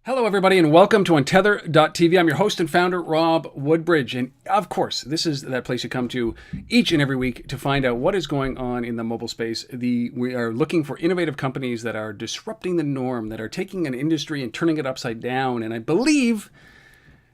Hello, everybody, and welcome to Untether.tv. I'm your host and founder, Rob Woodbridge. And of course, this is that place you come to each and every week to find out what is going on in the mobile space. We are looking for innovative companies that are disrupting the norm, that are taking an industry and turning it upside down. And I believe,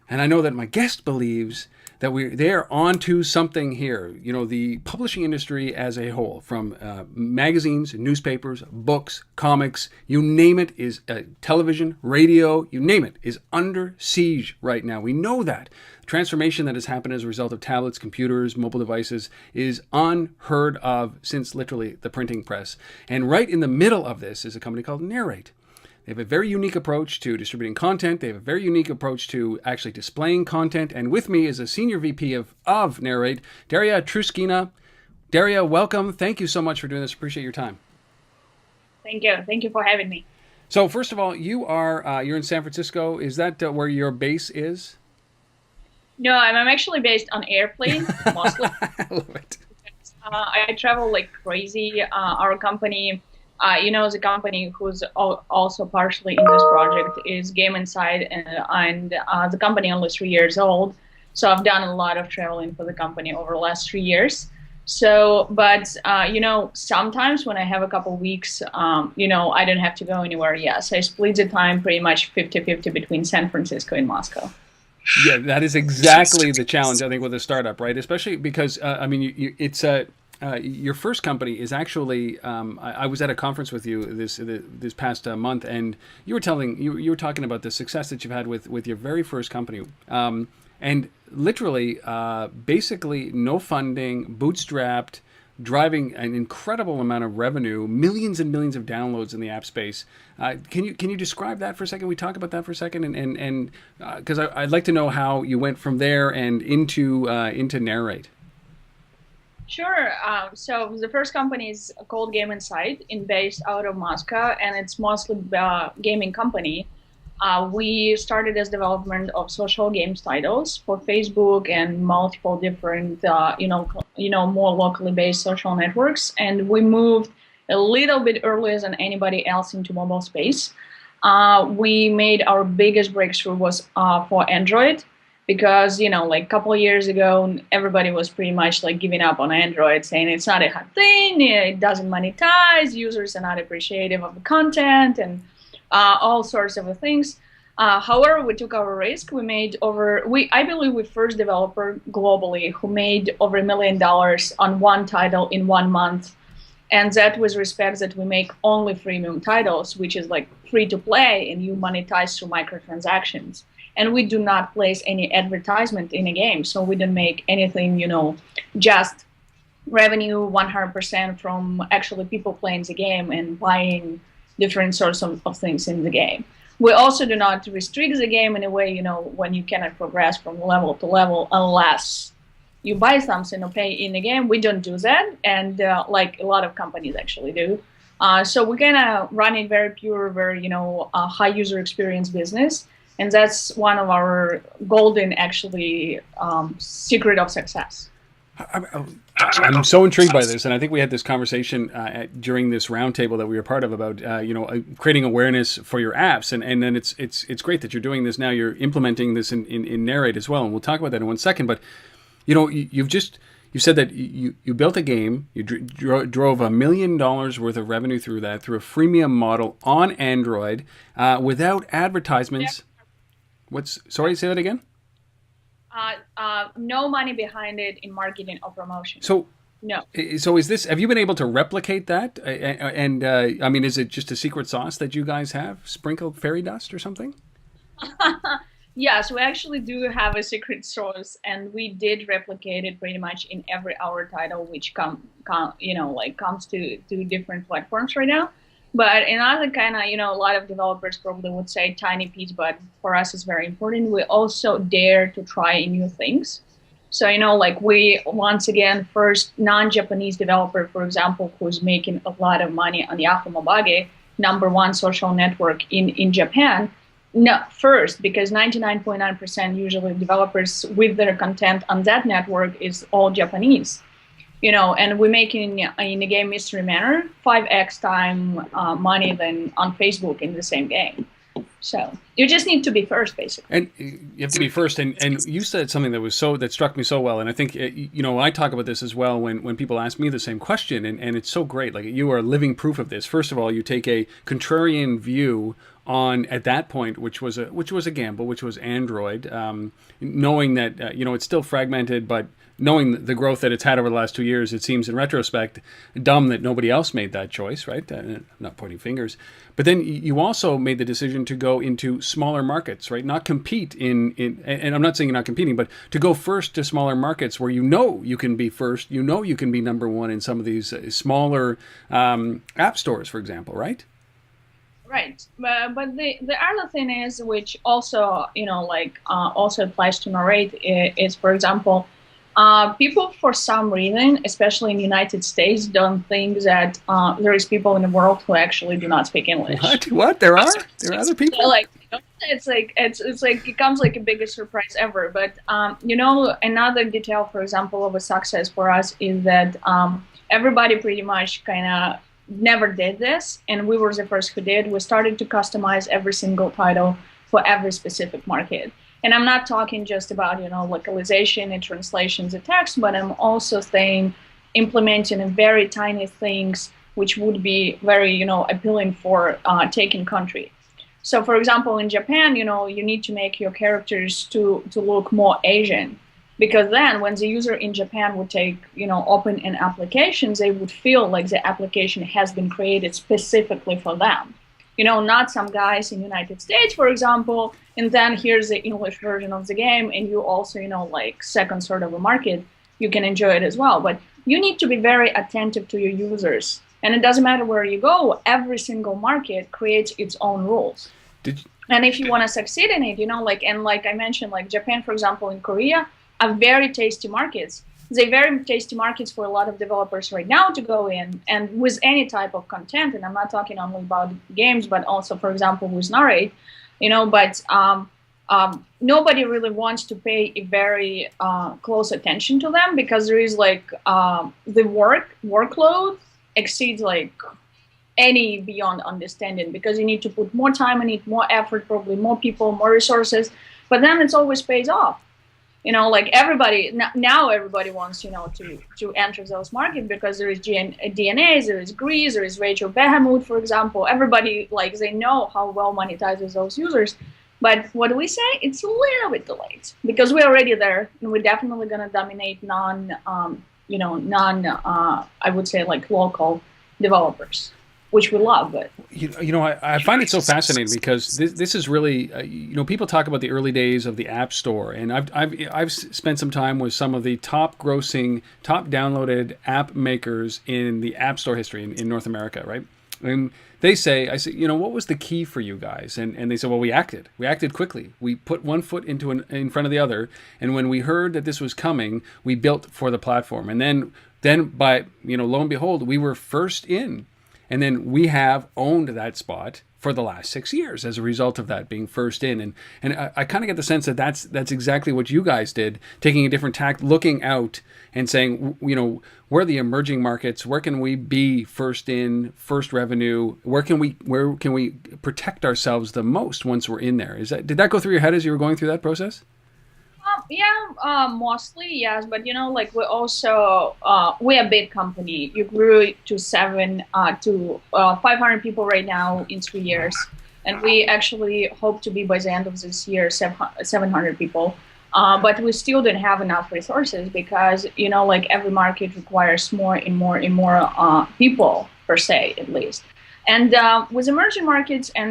and I know that my guest believes, that they're onto something here. You know, the publishing industry as a whole, from magazines, newspapers, books, comics, you name it, is television, radio, you name it, is under siege right now. We know that. The transformation that has happened as a result of tablets, computers, mobile devices is unheard of since literally the printing press. And right in the middle of this is a company called NARR8. They have a very unique approach to distributing content. They have a very unique approach to actually displaying content. And with me is a senior VP of NARR8, Darya Trushkina. Darya, welcome. Thank you so much for doing this. Appreciate your time. Thank you. Thank you for having me. So first of all, you're in San Francisco. Is that where your base is? No, I'm actually based on airplane mostly. I love it. I travel like crazy. Our company, the company who's also partially in this project is Game Inside, and the company only 3 years old. So I've done a lot of traveling for the company over the last 3 years. So, but, sometimes when I have a couple weeks, I don't have to go anywhere. Yes, I split the time pretty much 50-50 between San Francisco and Moscow. Yeah, that is exactly the challenge, I think, with a startup, right? Especially because, your first company is actually. I was at a conference with you this past month, and you were talking about the success that you've had with your very first company, and literally, basically, no funding, bootstrapped, driving an incredible amount of revenue, millions and millions of downloads in the app space. Can you describe that for a second? We talk about that for a second, and because I'd like to know how you went from there and into NARR8. Sure. So the first company is called Game Inside, based out of Moscow, and it's mostly a gaming company. We started as development of social games titles for Facebook and multiple different, more locally based social networks, and we moved a little bit earlier than anybody else into mobile space. We made our biggest breakthrough was for Android. Because, a couple of years ago, everybody was pretty much like giving up on Android, saying it's not a hot thing, it doesn't monetize, users are not appreciative of the content, and all sorts of things. However, we took our risk. I believe we first developer globally who made over $1 million on one title in 1 month. And that with respect that we make only freemium titles, which is like free to play, and you monetize through microtransactions. And we do not place any advertisement in a game. So we don't make anything, just revenue 100% from actually people playing the game and buying different sorts of things in the game. We also do not restrict the game in a way, when you cannot progress from level to level unless you buy something or pay in the game. We don't do that. And like a lot of companies actually do. So we're kind of running very pure, very, high user experience business. And that's one of our golden, actually, secret of success. I'm so intrigued by this, and I think we had this conversation during this roundtable that we were part of about creating awareness for your apps, and then it's great that you're doing this now. You're implementing this in NARR8 as well, and we'll talk about that in 1 second. But you said that you built a game, you drove $1 million worth of revenue through a freemium model on Android without advertisements. Yeah. Sorry, say that again? No money behind it in marketing or promotion. So no. So have you been able to replicate that? And is it just a secret sauce that you guys have? Sprinkled fairy dust or something? Yes, we actually do have a secret sauce, and we did replicate it pretty much in every our title, which comes to different platforms right now. But another kind of, a lot of developers probably would say tiny piece, but for us it's very important. We also dare to try new things. So, we, once again, first non-Japanese developer, for example, who's making a lot of money on Yahoo Mobage, #1 social network in Japan. No, first, because 99.9% usually developers with their content on that network is all Japanese. And we make in a game mystery manner 5x time money than on Facebook in the same game. So you just need to be first, basically. And you have to be first. And you said something that struck me so well. And I think, I talk about this as well when people ask me the same question. And it's so great. Like, you are living proof of this. First of all, you take a contrarian view on, at that point, which was a gamble, which was Android, knowing that it's still fragmented, but knowing the growth that it's had over the last 2 years, it seems in retrospect dumb that nobody else made that choice, right? I'm not pointing fingers. But then you also made the decision to go into smaller markets, right? Not compete in and I'm not saying you're not competing, but to go first to smaller markets where you can be first, you can be number one in some of these smaller app stores, for example, right? Right, but the other thing is, which also also applies to NARR8, is, for example, people for some reason, especially in the United States, don't think that there is people in the world who actually do not speak English. What? There are other people. So, it's like it comes like a biggest surprise ever. But another detail, for example, of a success for us is that everybody pretty much kind of never did this, and we were the first who did. We started to customize every single title for every specific market. And I'm not talking just about, localization and translations of text, but I'm also saying implementing very tiny things which would be very, appealing for taking country. So, for example, in Japan, you need to make your characters to look more Asian, because then when the user in Japan would open an application, they would feel like the application has been created specifically for them. Not some guys in the United States, for example, and then here's the English version of the game, and you also, second sort of a market, you can enjoy it as well. But you need to be very attentive to your users. And it doesn't matter where you go, every single market creates its own rules. And if you want to succeed in it, and like I mentioned, like Japan, for example, and Korea are very tasty markets. They're very tasty markets for a lot of developers right now to go in, and with any type of content. And I'm not talking only about games, but also, for example, with NARR8, but nobody really wants to pay a very close attention to them, because there is the workload exceeds any beyond understanding, because you need to put more time in it, more effort, probably more people, more resources, but then it always pays off. Everybody now wants to enter those markets, because there is DNA, there is Greece, there is Rachel Behemoth, for example. Everybody they know how well monetizes those users. But what we say, it's a little bit delayed, because we're already there, and we're definitely going to dominate I would say local developers, which we love. But I find it so fascinating, because this is really people talk about the early days of the App Store, and I've spent some time with some of the top grossing, top downloaded app makers in the App Store history in North America, right? And I say, what was the key for you guys? And they said, well, we acted quickly. We put one foot in front of the other, and when we heard that this was coming, we built for the platform, and then by lo and behold, we were first in. And then we have owned that spot for the last 6 years as a result of that being first in. And I kind of get the sense that that's exactly what you guys did, taking a different tack, looking out and saying, where are the emerging markets? Where can we be first in, first revenue? Where can we protect ourselves the most once we're in there? Did that go through your head as you were going through that process? Mostly, yes. But, we also, we're a big company. You grew to 500 people right now in 3 years. And we actually hope to be, by the end of this year, 700 people. But we still didn't have enough resources, because, every market requires more and more and more people, per se, at least. And with emerging markets, and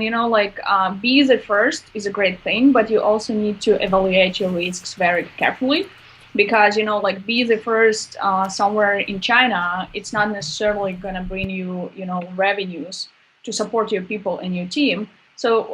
be the first is a great thing, but you also need to evaluate your risks very carefully, because be the first somewhere in China, it's not necessarily going to bring you revenues to support your people and your team. So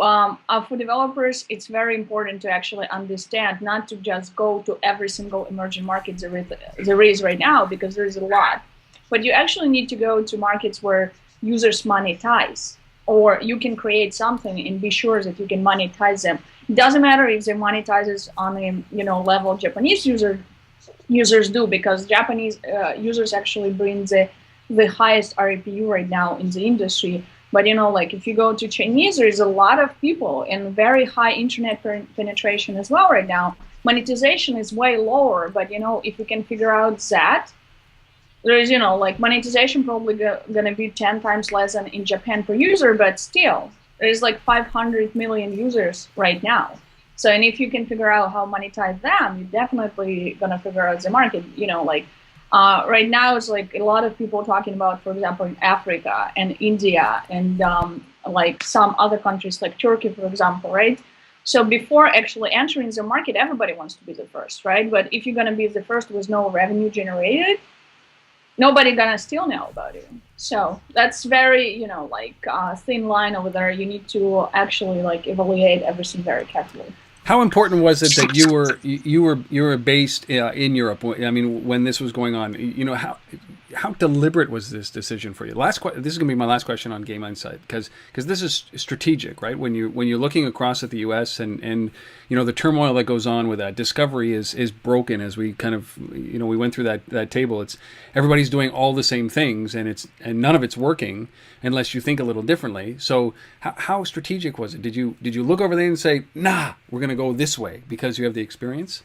for developers, it's very important to actually understand not to just go to every single emerging market there is right now, because there is a lot, but you actually need to go to markets where users monetize, or you can create something and be sure that you can monetize them. It doesn't matter if they monetizes on a level Japanese users do, because Japanese users actually bring the highest RPU right now in the industry. But like if you go to Chinese, there's a lot of people and very high internet penetration as well right now. Monetization is way lower, but if you can figure out that, there is like monetization probably gonna be 10 times less than in Japan per user, but still there's like 500 million users right now. So, and if you can figure out how monetize them, you're definitely gonna figure out the market. Right now it's like a lot of people talking about, for example, in Africa and India and like some other countries like Turkey, for example, right? So before actually entering the market, everybody wants to be the first, right? But if you're gonna be the first with no revenue generated, nobody gonna still know about it. So that's very, thin line over there. You need to actually like evaluate everything very carefully. How important was it that you were based in Europe? I mean, when this was going on, how deliberate was this decision for you? This is going to be my last question on Game Insight, because this is strategic, right? When you're looking across at the U.S. and the turmoil that goes on with that, discovery is broken, as we kind of we went through that table. It's everybody's doing all the same things, and none of it's working unless you think a little differently. So how strategic was it? Did you look over there and say, nah, we're going to go this way because you have the experience?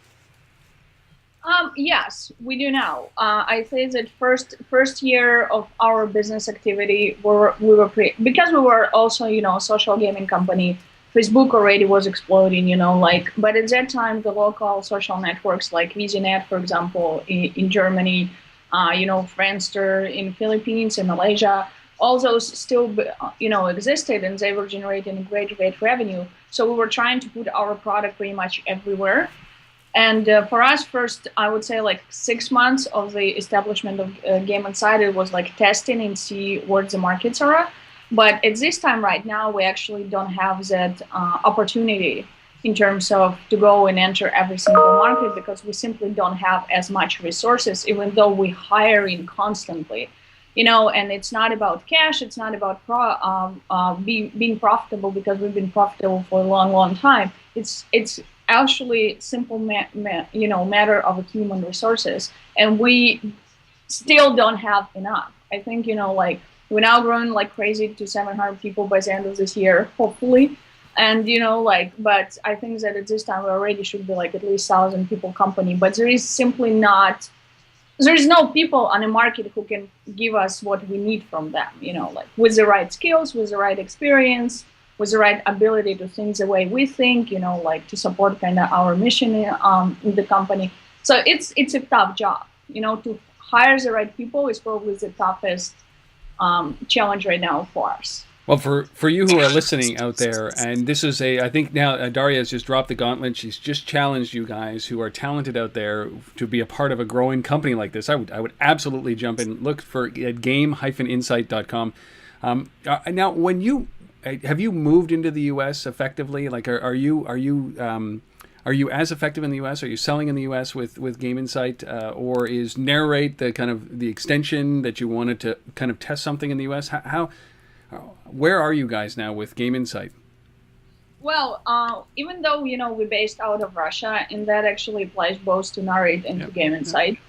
Yes, we do now. I say that first year of our business activity, because we were also a social gaming company. Facebook already was exploding, but at that time the local social networks like VZNet, for example, in Germany, Friendster in Philippines, in Malaysia, all those still existed, and they were generating great revenue. So we were trying to put our product pretty much everywhere. And for us, first, I would say like 6 months of the establishment of Game Insight, it was like testing and see where the markets are. But at this time right now, we actually don't have that opportunity in terms of to go and enter every single market, because we simply don't have as much resources, even though we're hiring constantly. And it's not about cash. It's not about being profitable, because we've been profitable for a long time. It's actually simple matter of human resources, and we still don't have enough. I think we're now growing like crazy to 700 people by the end of this year, hopefully. And but I think that at this time we already should be like at least 1,000 people company, but there is simply not. There's no people on the market who can give us what we need from them, with the right skills, with the right experience, with the right ability to think the way we think, to support kind of our mission in the company. So it's a tough job, to hire the right people is probably the toughest challenge right now for us. Well, for you who are listening out there, and this is I think now Darya has just dropped the gauntlet. She's just challenged you guys who are talented out there to be a part of a growing company like this. I would absolutely jump in. Look for at game-insight.com. Now, when have you moved into the U.S. effectively? Like, are you as effective in the U.S.? Are you selling in the U.S. with Game Insight, or is NARR8 the kind of the extension that you wanted to kind of test something in the U.S.? Where are you guys now with Game Insight? Well, even though we're based out of Russia, and that actually applies both to NARR8 and to Game Insight,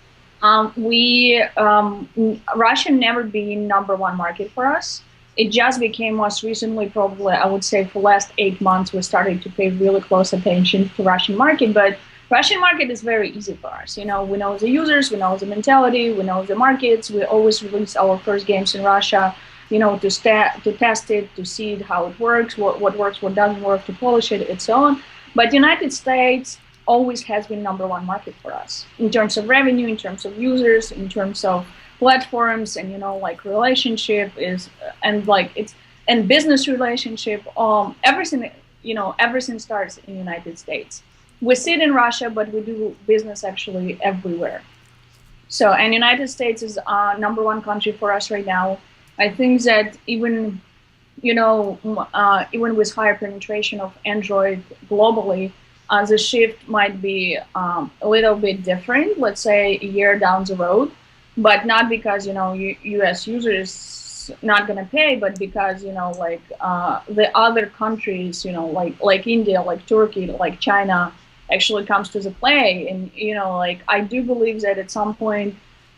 Russia never been #1 market for us. It just became most recently, probably I would say for the last 8 months, we started to pay really close attention to Russian market. But Russian market is very easy for us. We know the users, we know the mentality, we know the markets. We always release our first games in Russia, to test it, to see how it works, what works, what doesn't work, to polish it, and so on. But United States always has been #1 market for us in terms of revenue, in terms of users, in terms of platforms, and relationship and business relationship. Everything starts in the United States. We sit in Russia, but we do business actually everywhere. So, and United States is #1 country for us right now. I think that even with higher penetration of Android globally, the shift might be a little bit different, let's say a year down the road, but not because, US users not going to pay, but because, the other countries, like India, like Turkey, like China actually comes to the play. And, I do believe that at some point,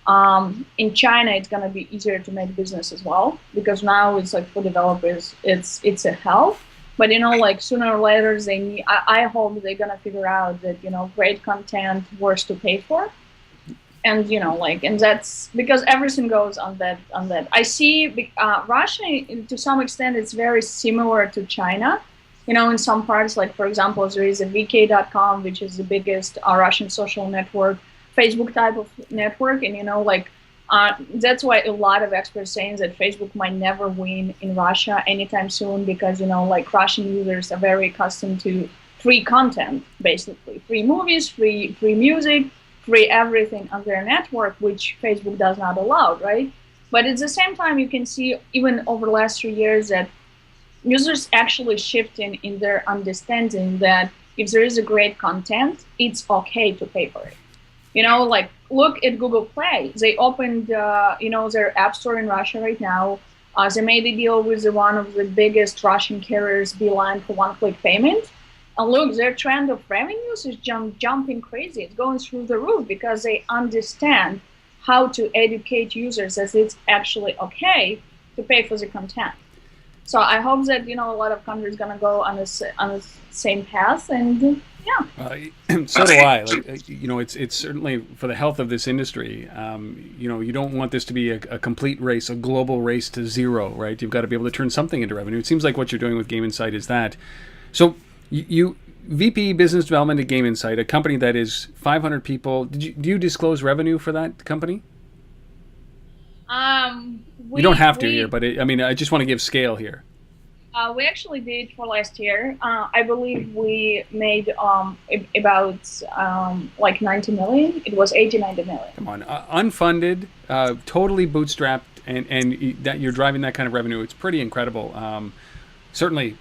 In China, it's gonna be easier to make business as well because now it's like for developers, it's a help. But like sooner or later, they need. I hope they're gonna figure out that great content worth to pay for, and and that's because everything goes on that. I see Russia to some extent it's very similar to China. In some parts, like for example, there is a VK.com, which is the biggest Russian social network, Facebook type of network, and that's why a lot of experts saying that Facebook might never win in Russia anytime soon because Russian users are very accustomed to free content, basically free movies, free music, free everything on their network, which Facebook does not allow, right? But at the same time, you can see even over the last 3 years that users actually shifting in their understanding that if there is a great content, it's okay to pay for it. Look at Google Play. They opened, their app store in Russia right now. They made a deal with one of the biggest Russian carriers, Beeline, for one-click payment. And look, their trend of revenues is jumping crazy. It's going through the roof because they understand how to educate users as it's actually okay to pay for the content. So I hope that a lot of countries are gonna go on the same path, and yeah. So do I. It's certainly for the health of this industry. You don't want this to be a complete race, a global race to zero, right? You've got to be able to turn something into revenue. It seems like what you're doing with Game Insight is that. So you VP Business Development at Game Insight, a company that is 500 people. Do you disclose revenue for that company? You don't have to here, but I just want to give scale here. We actually did for last year. I believe we made about like 90 million. It was 90 million. Come on, unfunded, totally bootstrapped, and that you're driving that kind of revenue. It's pretty incredible. Certainly,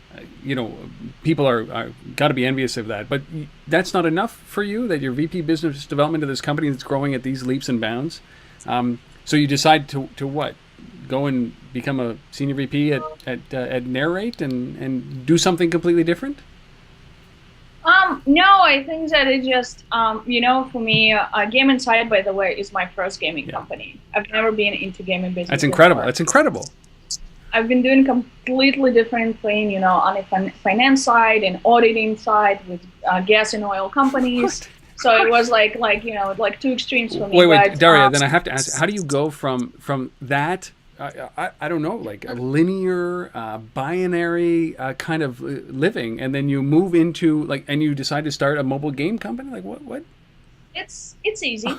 people are got to be envious of that. But that's not enough for you. That you're VP Business Development of this company that's growing at these leaps and bounds. So you decide to what? Go and become a senior VP at NARR8 and do something completely different? No, I think that it just, for me, Game Insight, by the way, is my first gaming company. I've never been into gaming business. That's incredible. Before. That's incredible. I've been doing completely different thing, on a finance side and auditing side with gas and oil companies. So it was like two extremes for me. Wait, Darya. Then I have to ask: how do you go from that? I don't know, like a linear, binary kind of living, and then you move into and you decide to start a mobile game company? Like what? It's easy.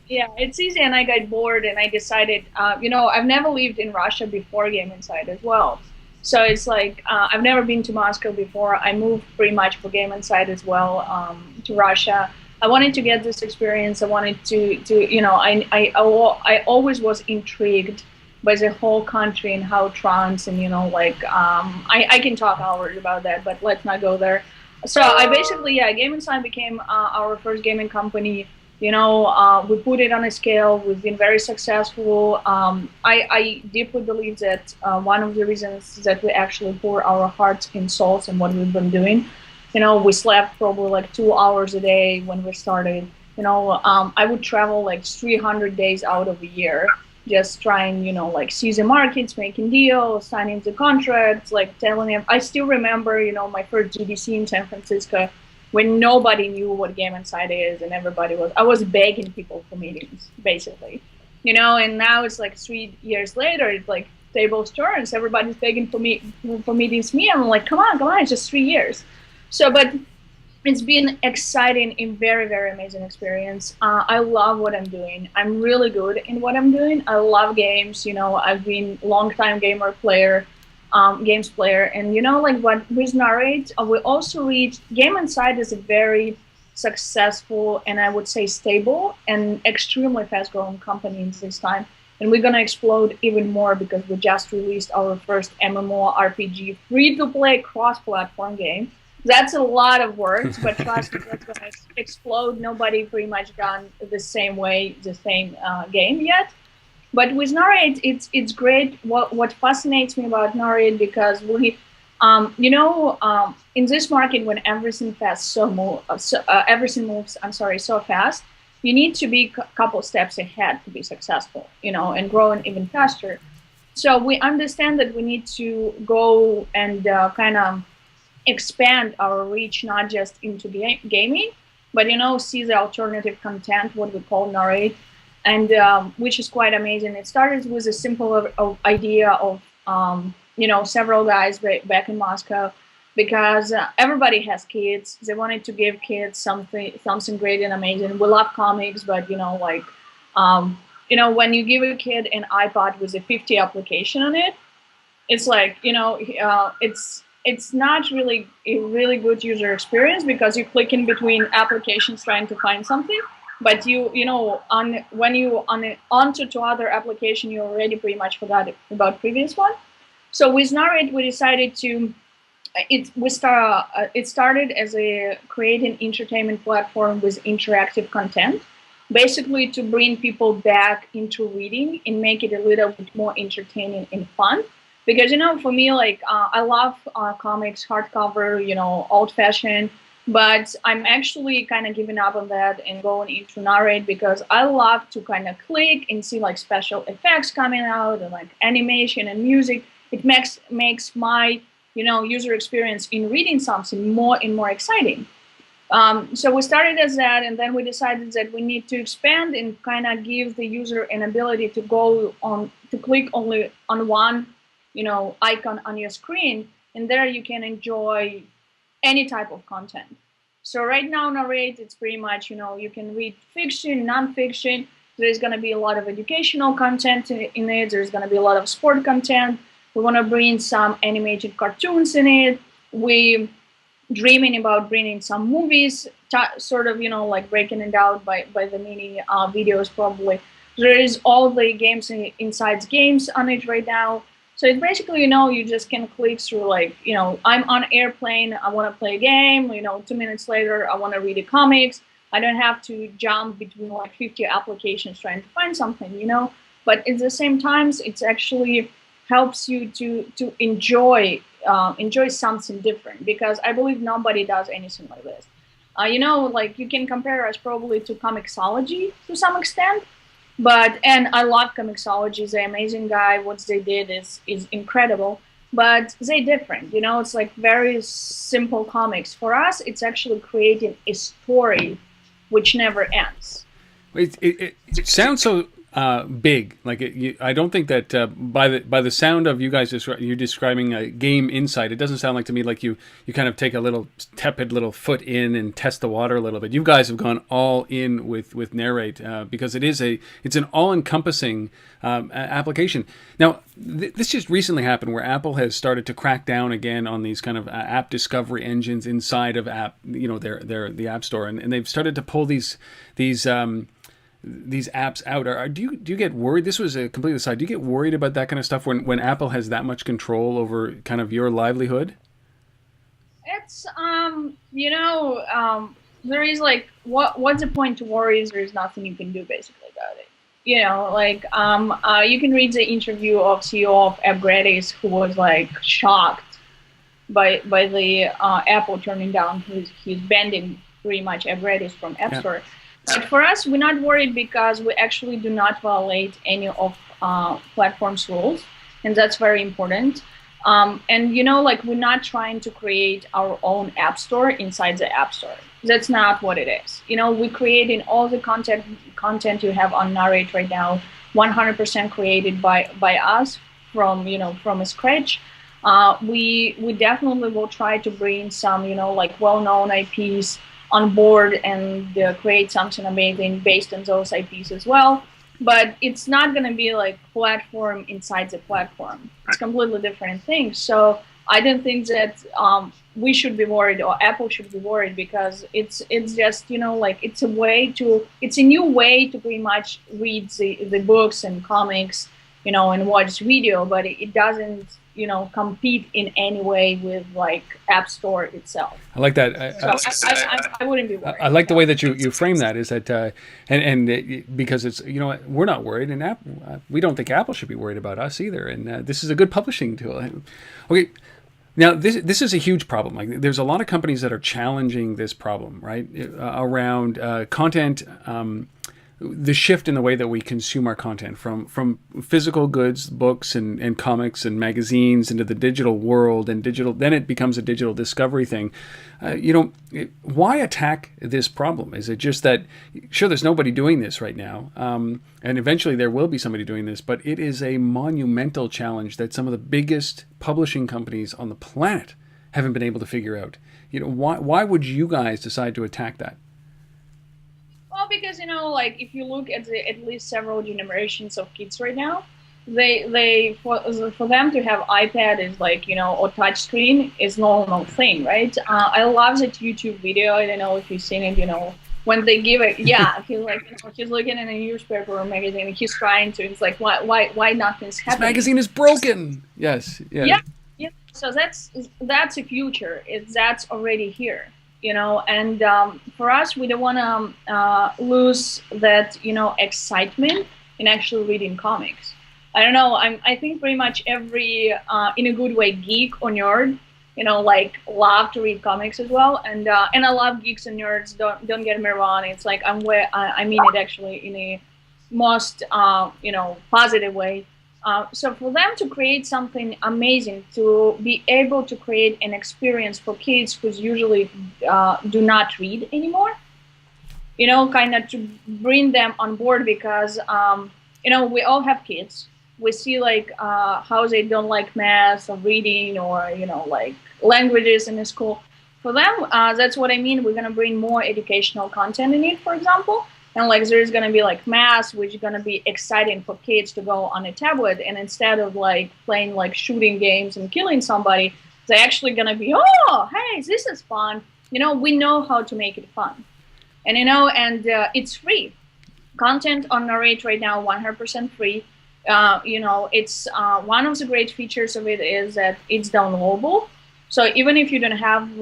Yeah, it's easy, and I got bored, and I decided, I've never lived in Russia before Game Insight as well. So it's like, I've never been to Moscow before. I moved pretty much for Game Insight as well to Russia. I wanted to get this experience. I wanted to I always was intrigued by the whole country and how trans and, I can talk hours about that, but let's not go there. So I basically, Game Insight became our first gaming company. We put it on a scale. We've been very successful. I deeply believe that one of the reasons that we actually pour our hearts and souls in what we've been doing. We slept probably like 2 hours a day when we started. I would travel like 300 days out of a year, just trying, see the markets, making deals, signing the contracts, telling them. I still remember, my first GDC in San Francisco, when nobody knew what Game Insight is, and I was begging people for meetings, basically, and now it's like 3 years later, it's like tables turns, everybody's begging for meetings. I'm like, come on, it's just 3 years. So, but it's been exciting and very, very amazing experience. I love what I'm doing. I'm really good in what I'm doing. I love games. I've been long-time games player, and with NARR8, we also reached Game Insight is a very successful and I would say stable and extremely fast-growing company in this time. And we're gonna explode even more because we just released our first MMORPG free-to-play cross-platform game. That's a lot of words, but trust me, that's going to explode. Nobody pretty much done the same way, the same game yet. But with NARR8, it's great. What fascinates me about NARR8 because we, in this market when everything moves so fast, you need to be a couple steps ahead to be successful, and growing even faster. So we understand that we need to go and kind of expand our reach, not just into gaming, but see the alternative content, what we call NARR8, and which is quite amazing. It started with a simple idea of several guys back in Moscow, because everybody has kids. They wanted to give kids something great and amazing. We love comics, but when you give a kid an iPod with a 50 application on it, it's like it's not really a really good user experience, because you click in between applications trying to find something, but when you onto to other application, you already pretty much forgot about previous one. So with NARR8, we decided to it started as a creating entertainment platform with interactive content, basically to bring people back into reading and make it a little bit more entertaining and fun. Because for me, like I love comics, hardcover, old fashioned, but I'm actually kind of giving up on that and going into NARR8, because I love to kind of click and see like special effects coming out and like animation and music. It makes my user experience in reading something more and more exciting. So we started as that, and then we decided that we need to expand and kind of give the user an ability to click only on one icon on your screen, and there you can enjoy any type of content. So right now, NARR8, it's pretty much, you can read fiction, non-fiction. There's going to be a lot of educational content in it. There's going to be a lot of sport content. We want to bring some animated cartoons in it. We dreaming about bringing some movies, sort of, like breaking it out by the mini videos probably. There is all the games inside games on it right now. So it's basically, you just can click through like, I'm on airplane, I want to play a game, 2 minutes later, I want to read the comics. I don't have to jump between like 50 applications trying to find something, But at the same time, it's actually helps you to enjoy something different, because I believe nobody does anything like this. Like you can compare us probably to Comixology to some extent, and I love Comixology. They're amazing guy. What they did is incredible, but they're different. It's like very simple comics. For us, it's actually creating a story which never ends. It sounds so big. Like I don't think that by the sound of you guys, you're describing a game insight. It doesn't sound like to me like you kind of take a little tepid little foot in and test the water a little bit. You guys have gone all in with NARR8 because it's an all encompassing application. Now this just recently happened where Apple has started to crack down again on these kind of app discovery engines inside of the App Store, and they've started to pull these apps out. Do you get worried? This was a complete aside. Do you get worried about that kind of stuff when Apple has that much control over kind of your livelihood? It's there is like what's the point to worry? There is nothing you can do basically about it. You can read the interview of CEO of AppGradis, who was like shocked by the Apple turning down his banning pretty much AppGradis from App Store. But for us, we're not worried because we actually do not violate any of platform's rules, and that's very important. We're not trying to create our own app store inside the app store. That's not what it is. We're creating all the content you have on NARR8 right now, 100% created by us from scratch. We definitely will try to bring some well-known IPs on board and create something amazing based on those IPs as well. But it's not going to be like platform inside the platform. It's completely different things. So I don't think that we should be worried or Apple should be worried, because it's just it's a new way to pretty much read the books and comics, and watch video, but it doesn't compete in any way with like App Store itself. I like that. I wouldn't be worried. I like the way that you frame that. Is that because it's we're not worried, and we don't think Apple should be worried about us either. And this is a good publishing tool. Okay, Now, this is a huge problem. Like, there's a lot of companies that are challenging this problem, right? Around content, the shift in the way that we consume our content from physical goods, books and comics and magazines into the digital world and digital. Then it becomes a digital discovery thing. Why attack this problem? Is it just that, sure, there's nobody doing this right now, and eventually there will be somebody doing this, but it is a monumental challenge that some of the biggest publishing companies on the planet haven't been able to figure out. Why would you guys decide to attack that? Well, because like if you look at at least several generations of kids right now, they for them to have iPad is like or touch screen is normal thing, right? I love that YouTube video. I don't know if you've seen it. When they give it, yeah, he's like he's looking in a newspaper or magazine. And he's trying to. It's like why nothing's happening? This magazine is broken. Yes. Yeah. Yeah. So that's a future. That's already here. And for us, we don't want to lose that, excitement in actually reading comics. I don't know. I think pretty much every, in a good way, geek or nerd, like love to read comics as well. And I love geeks and nerds. Don't get me wrong. It's like I mean it actually in a most, positive way. So for them to create something amazing, to be able to create an experience for kids who usually do not read anymore, kind of to bring them on board because, we all have kids. We see like how they don't like math or reading or, like languages in the school. For them, that's what I mean. We're going to bring more educational content in it, for example. And like there's going to be like math, which is going to be exciting for kids to go on a tablet. And instead of like playing like shooting games and killing somebody, they're actually going to be, oh, hey, this is fun. We know how to make it fun. And, it's free. Content on NARR8 right now, 100% free. It's one of the great features of it is that it's downloadable. So even if you don't have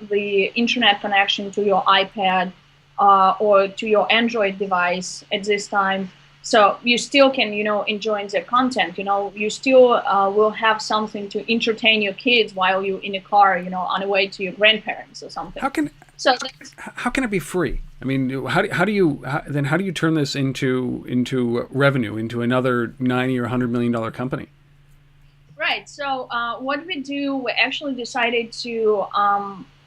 the internet connection to your iPad, or to your Android device at this time. So you still can, enjoy the content, you still will have something to entertain your kids while you're in a car, on the way to your grandparents or something. How can it be free? I mean, how do you turn this into revenue, into another 90 or $100 million company? Right. So what we do, we actually decided to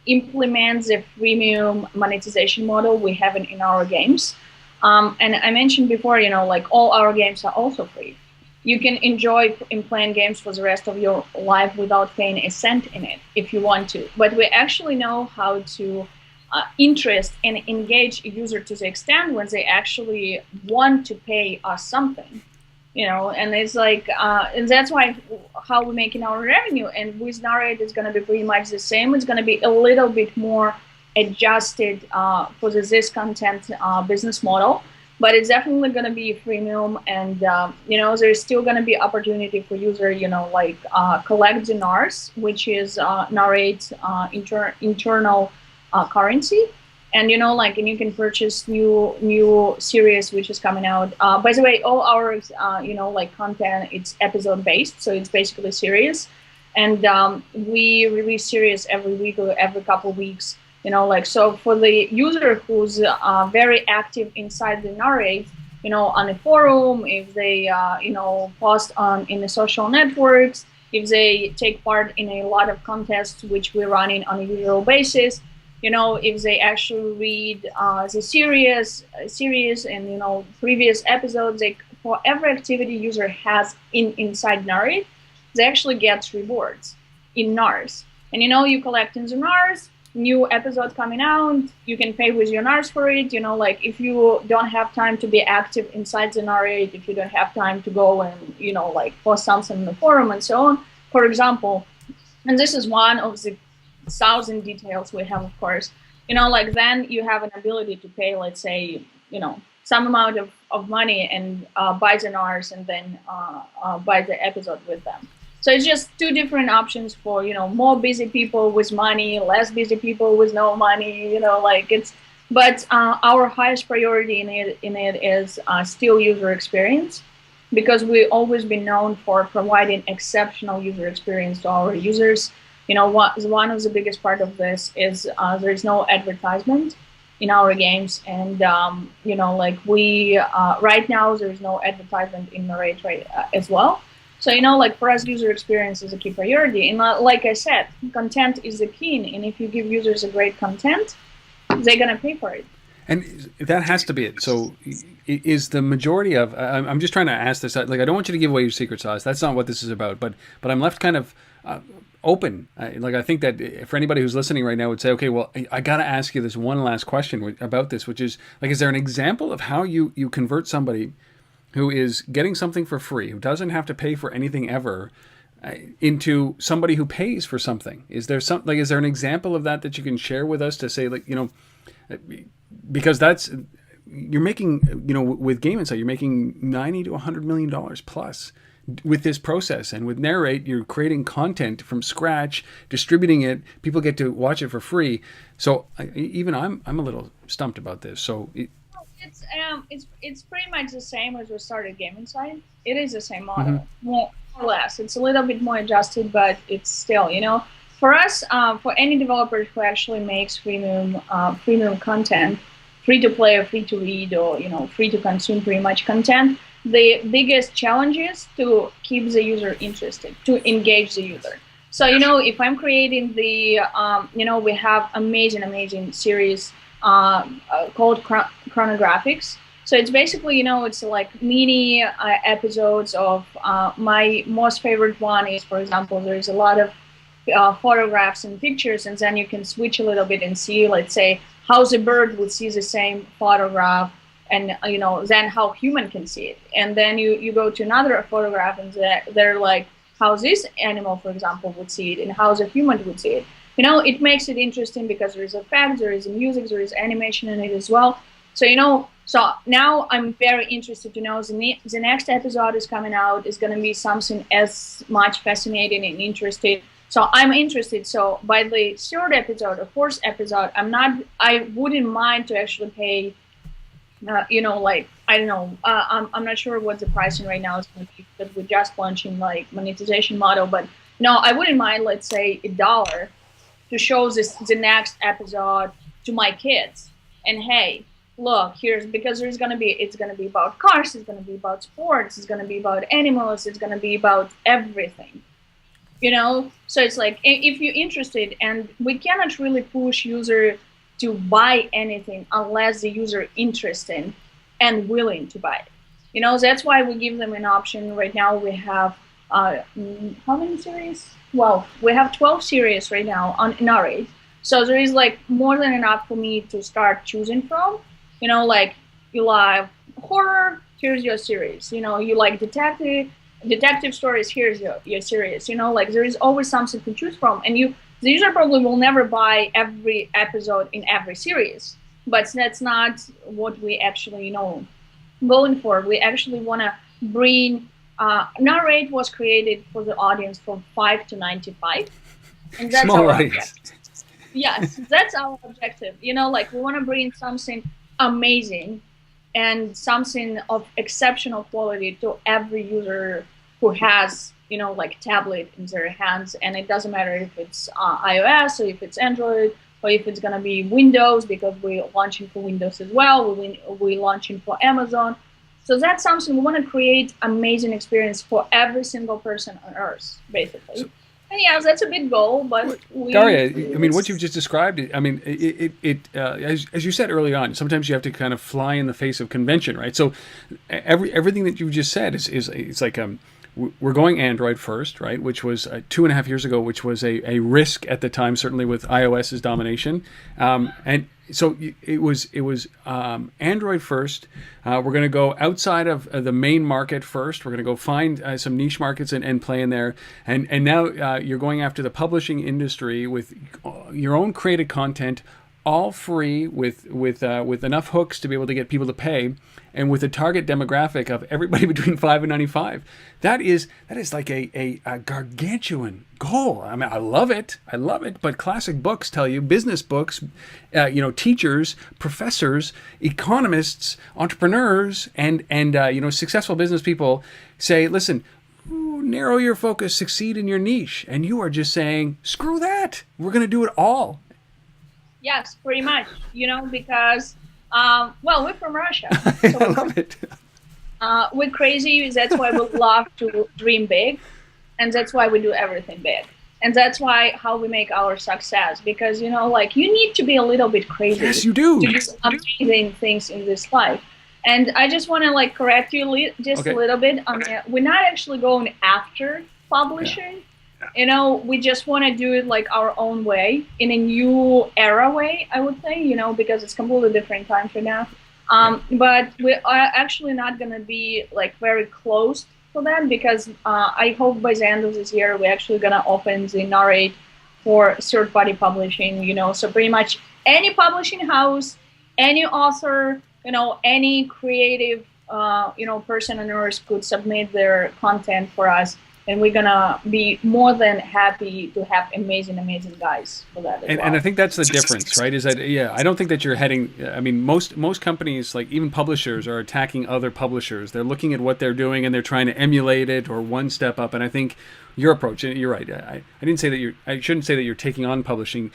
implement the freemium monetization model we have in our games. And I mentioned before, like all our games are also free. You can enjoy playing games for the rest of your life without paying a cent in it if you want to. But we actually know how to interest and engage a user to the extent when they actually want to pay us something. And it's like, and that's why how we're making our revenue. And with NARR8, it's going to be pretty much the same. It's going to be a little bit more adjusted for this content business model, but it's definitely going to be freemium. And, there's still going to be opportunity for user, like collect the NARRs, which is NARR8 internal currency. And and you can purchase new series which is coming out. By the way, all our content, it's episode based, so it's basically series, and we release series every week or every couple of weeks. So for the user who's very active inside the NARR8, on a forum, if they post in the social networks, if they take part in a lot of contests which we're running on a usual basis. If they actually read the series and previous episodes, for every activity user has inside NARR8, they actually get rewards in NARRs. And you collect in the NARRs, new episode coming out, you can pay with your NARRs for it. Like if you don't have time to be active inside the NARR8, if you don't have time to go and like post something in the forum and so on, for example, and this is one of the 1,000 details we have, of course, then you have an ability to pay, let's say, some amount of money and buy the NARRs and then buy the episode with them. So it's just two different options for, more busy people with money, less busy people with no money, but our highest priority in it is still user experience, because we've always been known for providing exceptional user experience to our users. One of the biggest part of this is there's no advertisement in our games, and like we right now there's no advertisement in NARR8 right as well. So like for us, user experience is a key priority, and like I said, content is the key, and if you give users a great content, they're gonna pay for it. And that has to be it. So is the majority of, I'm just trying to ask this, like, I don't want you to give away your secret sauce. That's not what this is about. But I'm left kind of open. Like, I think that for anybody who's listening right now would say, okay, well, I got to ask you this one last question about this, which is, like, is there an example of how you convert somebody who is getting something for free, who doesn't have to pay for anything ever, into somebody who pays for something? Is there is there an example of that you can share with us to say, like, because you're making, with Game Insight, you're making $90 to $100 million plus with this process. And with NARR8, you're creating content from scratch, distributing it. People get to watch it for free. So even I'm a little stumped about this. So it's pretty much the same as we started Game Insight. It is the same model, more or less. It's a little bit more adjusted, but it's still, for us, for any developer who actually makes premium content, free to play or free to read, or free to consume pretty much content, the biggest challenge is to keep the user interested, to engage the user. So if I'm creating the we have amazing series called Chronographics. So it's basically it's like mini episodes of my most favorite one is, for example, there's a lot of photographs and pictures, and then you can switch a little bit and see, let's say, how the bird would see the same photograph, and then how human can see it. And then you go to another photograph, and they're like how this animal, for example, would see it, and how the human would see it. It makes it interesting because there is effects, there is music, there is animation in it as well. So so now I'm very interested to know the next episode is coming out, is going to be something as much fascinating and interesting. So I'm interested. So by the third episode or fourth episode, I wouldn't mind to actually pay, like, I don't know, I'm not sure what the pricing right now is going to be, because we're just launching like monetization model, but no, I wouldn't mind, let's say, $1 to show the next episode to my kids. And hey, look, because it's gonna be about cars, it's gonna be about sports, it's gonna be about animals, it's gonna be about everything. So it's like, if you're interested, and we cannot really push user to buy anything unless the user interested and willing to buy it. That's why we give them an option. Right now we have how many series? Well, we have 12 series right now on NARR8. So there is like more than enough for me to start choosing from. Like, you like horror, here's your series. You like detective stories, here's your series. Like, there is always something to choose from. And the user probably will never buy every episode in every series, but that's not what we actually going for. We actually want to bring NARR8 was created for the audience from 5 to 95, and that's small our audience. objective. Yes, that's our objective. Like, we want to bring something amazing and something of exceptional quality to every user who has like tablet in their hands. And it doesn't matter if it's iOS or if it's Android or if it's going to be Windows, because we're launching for Windows as well. We're launching for Amazon. So that's something we want to create amazing experience for every single person on Earth, basically. And yeah, that's a big goal, but Darya, I mean, what you've just described, I mean, as you said early on, sometimes you have to kind of fly in the face of convention, right? So everything that you just said is it's like we're going Android first, right? Which was 2.5 years ago, which was a risk at the time, certainly with iOS's domination, and so it was Android first. We're going to go outside of the main market first. We're going to go find some niche markets and play in there. And now you're going after the publishing industry with your own created content, all free, with enough hooks to be able to get people to pay, and with a target demographic of everybody between 5 and 95. That is like a gargantuan goal. I mean, I love it. But classic books tell you, business books, teachers, professors, economists, entrepreneurs, and successful business people say, listen, narrow your focus, succeed in your niche, and you are just saying, screw that, we're going to do it all. Yes, pretty much, because, well, we're from Russia. So I love it. We're crazy. That's why we love to dream big. And that's why we do everything big. And that's how we make our success. Because, you need to be a little bit crazy. Yes, you do. To do amazing things in this life. And I just want to correct you a little bit. We're not actually going after publishing. Yeah. We just want to do it our own way, in a new era way, I would say, because it's completely different times right now. But we are actually not going to be very close to that, because I hope by the end of this year, we're actually going to open the NARR8 for third-party publishing, so pretty much any publishing house, any author, any creative, person on earth could submit their content for us. And we're going to be more than happy to have amazing, amazing guys for that as well. And I think that's the difference, right? Is that, I don't think that you're heading, most companies, even publishers, are attacking other publishers. They're looking at what they're doing and they're trying to emulate it or one step up. And I think your approach, and you're right, I shouldn't say that you're taking on publishing.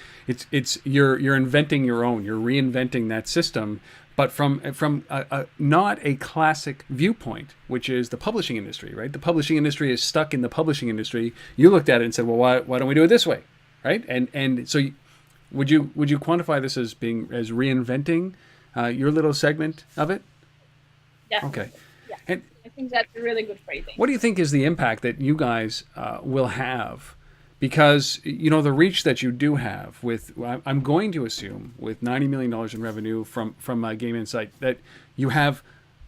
You're inventing your own, you're reinventing that system, but from not a classic viewpoint, which is the publishing industry, right? The publishing industry is stuck in the publishing industry. You looked at it and said, well, why don't we do it this way, right? And so, would you quantify this as reinventing your little segment of it? Definitely. Okay. Yeah. And I think that's a really good phrasing. What do you think is the impact that you guys will have? Because, the reach that you do have with, I'm going to assume, with $90 million in revenue from Game Insight, that you have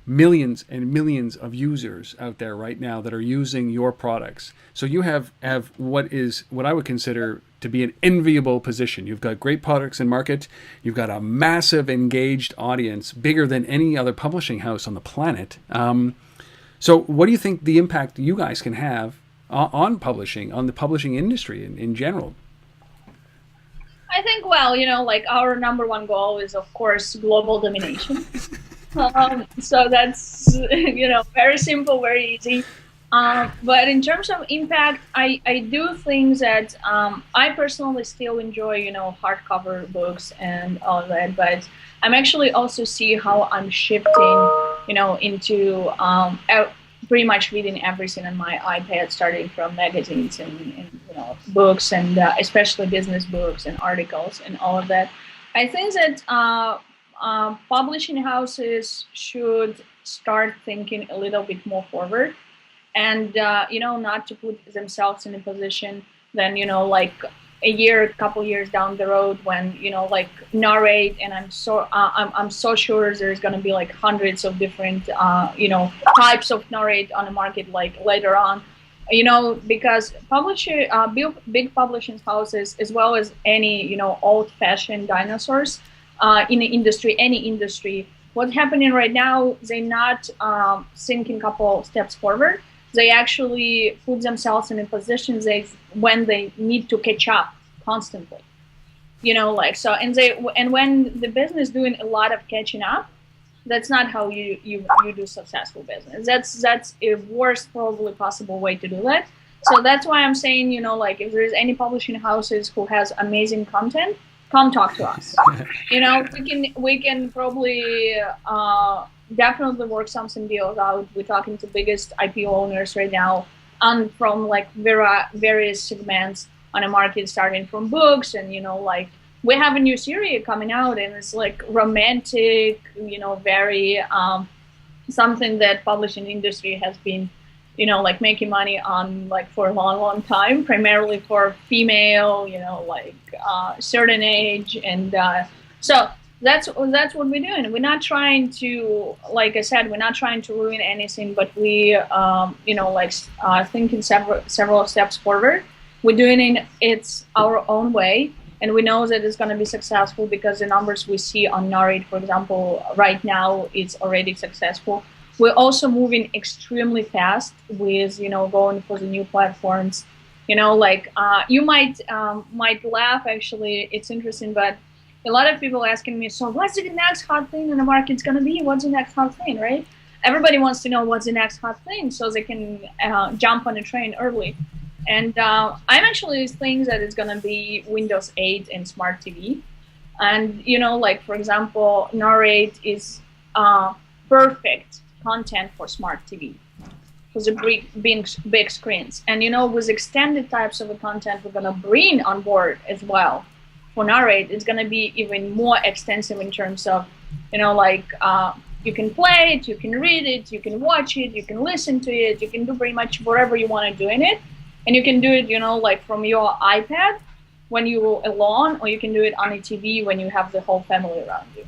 millions and millions of users out there right now that are using your products. So you have what I would consider to be an enviable position. You've got great products in market. You've got a massive engaged audience, bigger than any other publishing house on the planet. So what do you think the impact you guys can have on publishing, on the publishing industry in general? I think, our number one goal is, of course, global domination. So that's, very simple, very easy. But in terms of impact, I do think that I personally still enjoy, hardcover books and all of that. But I'm actually also see how I'm shifting, into pretty much reading everything on my iPad, starting from magazines and books, and especially business books and articles and all of that. I think that publishing houses should start thinking a little bit more forward, and not to put themselves in a position then a couple years down the road when NARR8, and I'm so sure there's going to be hundreds of different types of NARR8 on the market later on, because big publishing houses, as well as any old-fashioned dinosaurs in the industry, any industry, what's happening right now, they're not thinking a couple steps forward. They actually put themselves in a position when they need to catch up constantly, and when the business doing a lot of catching up, that's not how you do successful business. That's a worst probably possible way to do that. So that's why I'm saying, if there's any publishing houses who has amazing content, come talk to us. We can probably definitely work something deals out. We're talking to biggest IP owners right now, and from various segments on a market, starting from books, and we have a new series coming out, and it's romantic, very something that publishing industry has been making money on for a long time, primarily for female, certain age, and so that's what we're doing. We're not trying to, like I said, we're not trying to ruin anything, but we thinking several steps forward. We're doing it's our own way, and we know that it's going to be successful because the numbers we see on NARR8, for example, right now, it's already successful. We're also moving extremely fast with, going for the new platforms. You might laugh, actually, it's interesting, but a lot of people asking me, so what's the next hot thing in the market's going to be? What's the next hot thing, right? everybody wants to know what's the next hot thing so they can jump on the train early. And I'm actually thinking that it's going to be Windows 8 and smart TV. And, like, for example, NARR8 is perfect content for smart TV because the big screens. And, with extended types of the content we're going to bring on board as well for NARR8, it's going to be even more extensive in terms of, like, you can play it, you can read it, you can watch it, you can listen to it, you can do pretty much whatever you want to do in it. And you can do it, like from your iPad when you're alone, or you can do it on a TV when you have the whole family around you.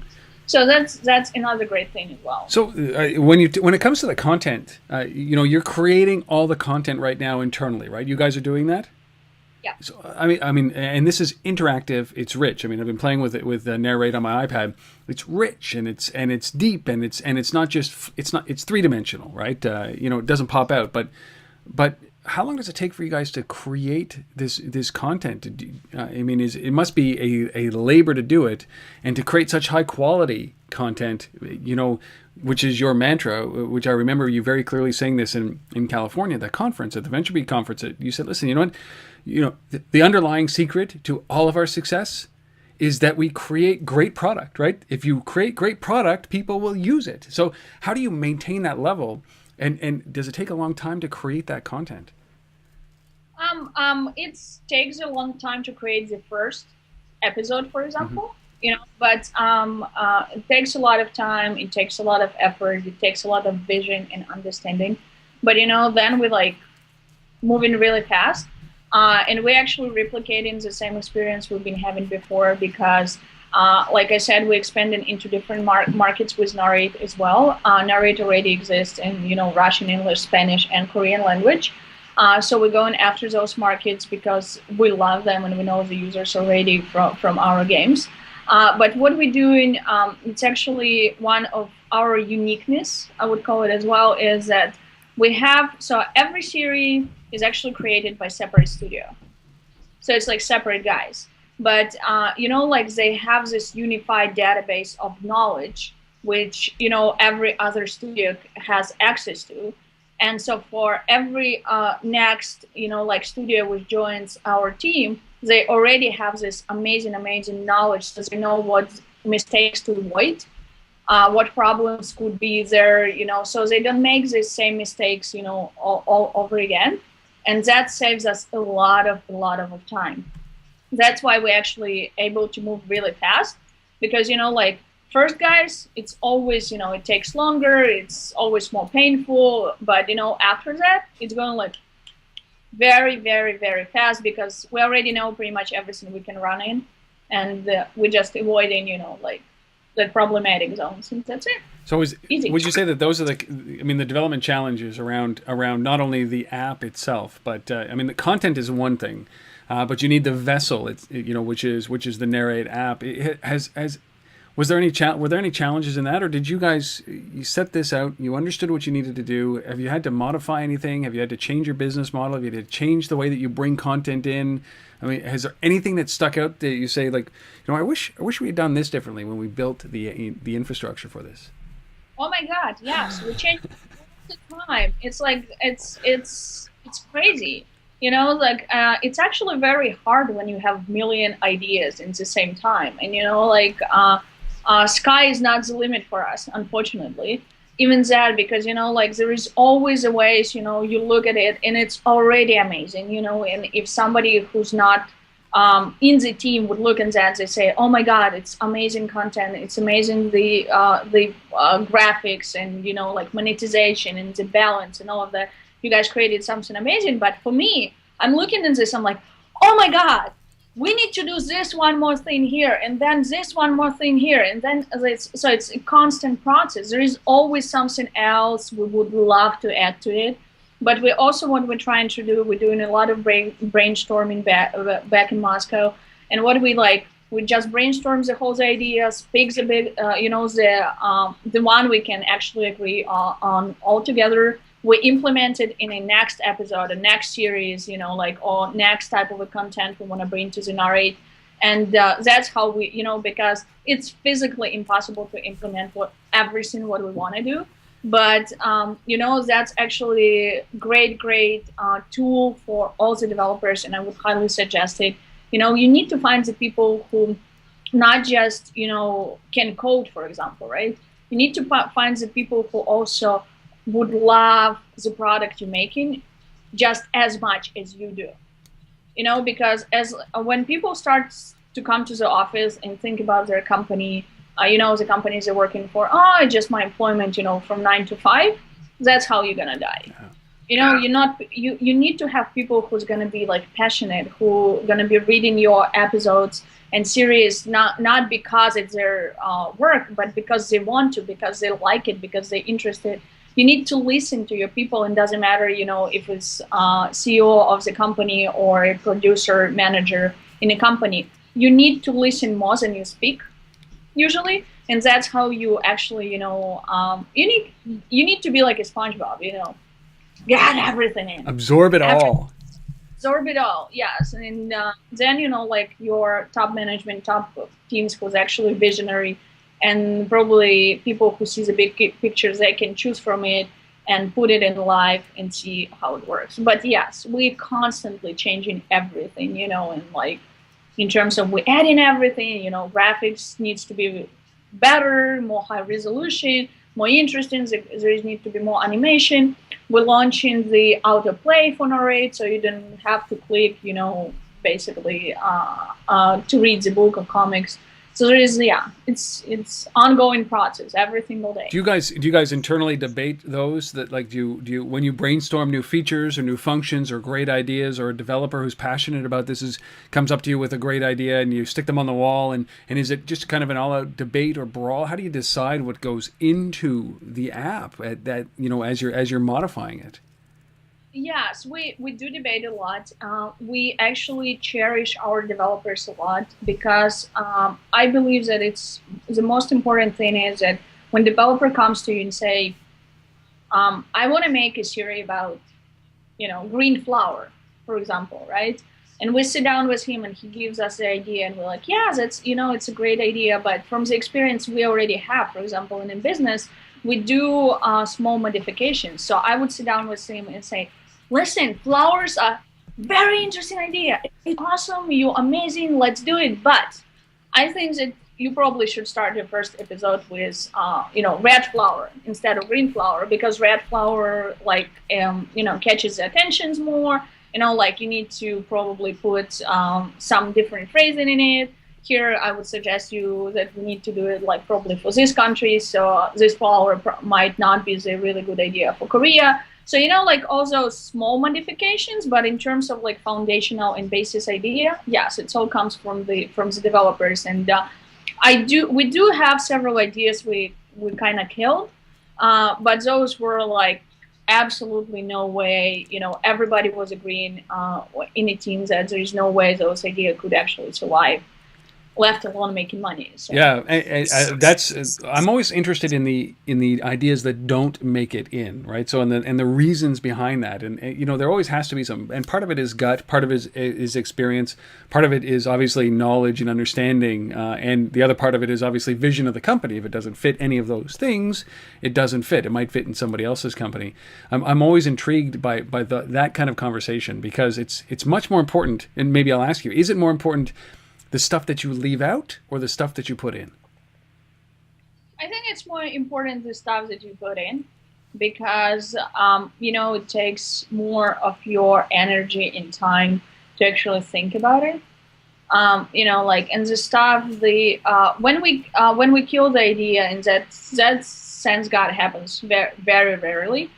So that's another great thing as well. So when it comes to the content, you're creating all the content right now internally, right? You guys are doing that? Yeah. So I mean, and this is interactive. It's rich. I mean, I've been playing with it with NARR8 on my iPad. It's rich and it's deep and it's not just it's three-dimensional, right? It doesn't pop out, but how long does it take for you guys to create this content? I mean, it must be a labor to do it and to create such high quality content, which is your mantra, which I remember you very clearly saying this in California, that conference, at the VentureBeat conference. You said, listen, you know what? The underlying secret to all of our success is that we create great product, right? If you create great product, people will use it. So how do you maintain that level? And does it take a long time to create that content? It takes a long time to create the first episode, for example, but it takes a lot of time. It takes a lot of effort. It takes a lot of vision and understanding. But, then we like moving really fast. And we're actually replicating the same experience we've been having before because like I said, we expanded into different markets with NARR8 as well. NARR8 already exists in, Russian, English, Spanish, and Korean language. So we're going after those markets because we love them and we know the users already from our games. But what we're doing, it's actually one of our uniqueness, I would call it as well, is that we have, so every series is actually created by separate studio. So it's like separate guys. But, like they have this unified database of knowledge, which, every other studio has access to. And so for every next, like studio which joins our team, they already have this amazing knowledge. So they know what mistakes to avoid, what problems could be there, so they don't make the same mistakes, all over again. And that saves us a lot of time. That's why we're actually able to move really fast because, like first guys, it's always, it takes longer. It's always more painful. But, after that, it's going like very, very, very fast because we already know pretty much everything we can run in. And we're just avoiding, like the problematic zones. And that's it. So would you say that those are the development challenges around not only the app itself, but the content is one thing. But you need the vessel, which is the NARR8 app. Were there any challenges in that, or did you guys set this out? You understood what you needed to do. Have you had to modify anything? Have you had to change your business model? Have you had to change the way that you bring content in? Has there anything that stuck out that you say like, I wish we had done this differently when we built the infrastructure for this? Oh my God, yes, we changed all the time. It's like it's crazy. It's actually very hard when you have million ideas in the same time. And, sky is not the limit for us, unfortunately. Even that, because, there is always a ways, you look at it and it's already amazing, and if somebody who's not in the team would look at that, they say, oh my God, it's amazing content. It's amazing, the graphics and, monetization and the balance and all of that. You guys created something amazing. But for me, I'm looking at this, I'm like, oh my God, we need to do this one more thing here, and then this one more thing here, and then so it's a constant process. There is always something else we would love to add to it. But we also, what we're trying to do, we're doing a lot of brainstorming back in Moscow. And what we just brainstorm the whole ideas, pick the big, the one we can actually agree on all together. We implement it in a next episode, a next series, or next type of a content we want to bring to the NARR8. And that's how we, because it's physically impossible to implement everything what we want to do. But that's actually great tool for all the developers, and I would highly suggest it. You need to find the people who not just can code, for example, right? You need to find the people who also would love the product you're making just as much as you do. Because as when people start to come to the office and think about their company, the companies they're working for, just my employment, from 9 to 5, that's how you're gonna die. You're not. You need to have people who's gonna be like passionate, who gonna be reading your episodes and series, not because it's their work, but because they want to, because they like it, because they're interested. You need to listen to your people, and doesn't matter, if it's CEO of the company or a producer, manager in a company. You need to listen more than you speak, usually, and that's how you actually, you need to be like a SpongeBob, get everything in, absorb it all. Absorb it all, yes, and then like your top management, top teams who's actually visionary, and probably people who see the big pictures, they can choose from it and put it in live and see how it works. But yes, we're constantly changing everything, and like in terms of we're adding everything, graphics needs to be better, more high resolution, more interesting. There needs to be more animation. We're launching the autoplay for NARR8, so you don't have to click, basically to read the book or comics. So there is, it's ongoing process every single day. Do you guys internally debate those? That like do you when you brainstorm new features or new functions or great ideas, or a developer who's passionate about this comes up to you with a great idea and you stick them on the wall, and is it just kind of an all-out debate or brawl? How do you decide what goes into the app that as you're modifying it? Yes, we do debate a lot. We actually cherish our developers a lot, because I believe that it's the most important thing is that when developer comes to you and say, I want to make a series about, green flower, for example, right? And we sit down with him and he gives us the idea and we're like, yeah, that's, it's a great idea. But from the experience we already have, for example, in business, we do small modifications. So I would sit down with him and say, listen, flowers are very interesting idea. It's awesome. You're amazing. Let's do it. But I think that you probably should start your first episode with, red flower instead of green flower, because red flower, catches the attentions more. You need to probably put some different phrasing in it. Here, I would suggest you that we need to do it probably for this country. So this flower might not be the really good idea for Korea. So, all those small modifications, but in terms of foundational and basis idea, yes, it all comes from the developers. And we do have several ideas we kind of killed, but those were absolutely no way, everybody was agreeing in the team that there is no way those ideas could actually survive, left alone making money. So. Yeah, I'm always interested in the ideas that don't make it in, right? So and the reasons behind that, and there always has to be some, and part of it is gut, part of it is experience, part of it is obviously knowledge and understanding, and the other part of it is obviously vision of the company. If it doesn't fit any of those things, it doesn't fit. It might fit in somebody else's company. I'm always intrigued by that kind of conversation, because it's much more important. And maybe I'll ask you: is it more important the stuff that you leave out or the stuff that you put in? I think it's more important the stuff that you put in, because it takes more of your energy and time to actually think about it. And the stuff when we kill the idea, and that sense God happens very, very rarely.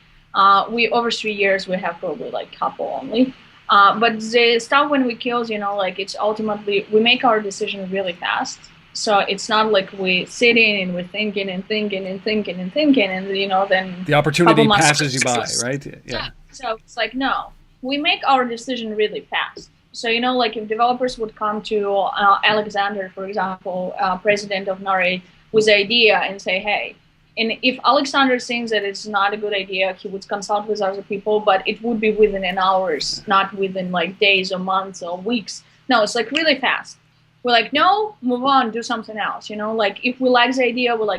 We over 3 years we have probably couple only. But the stuff when we kill, it's ultimately, we make our decision really fast. So it's not like we sitting and we're thinking and thinking and thinking and thinking, and then the opportunity passes you by, right? Yeah. So it's no, we make our decision really fast. So if developers would come to Alexander, for example, president of NARR8, with the idea and say, hey. And if Alexander thinks that it's not a good idea, he would consult with other people, but it would be within an hours, not within days or months or weeks. No, it's really fast. We're no, move on, do something else. If we like the idea, we're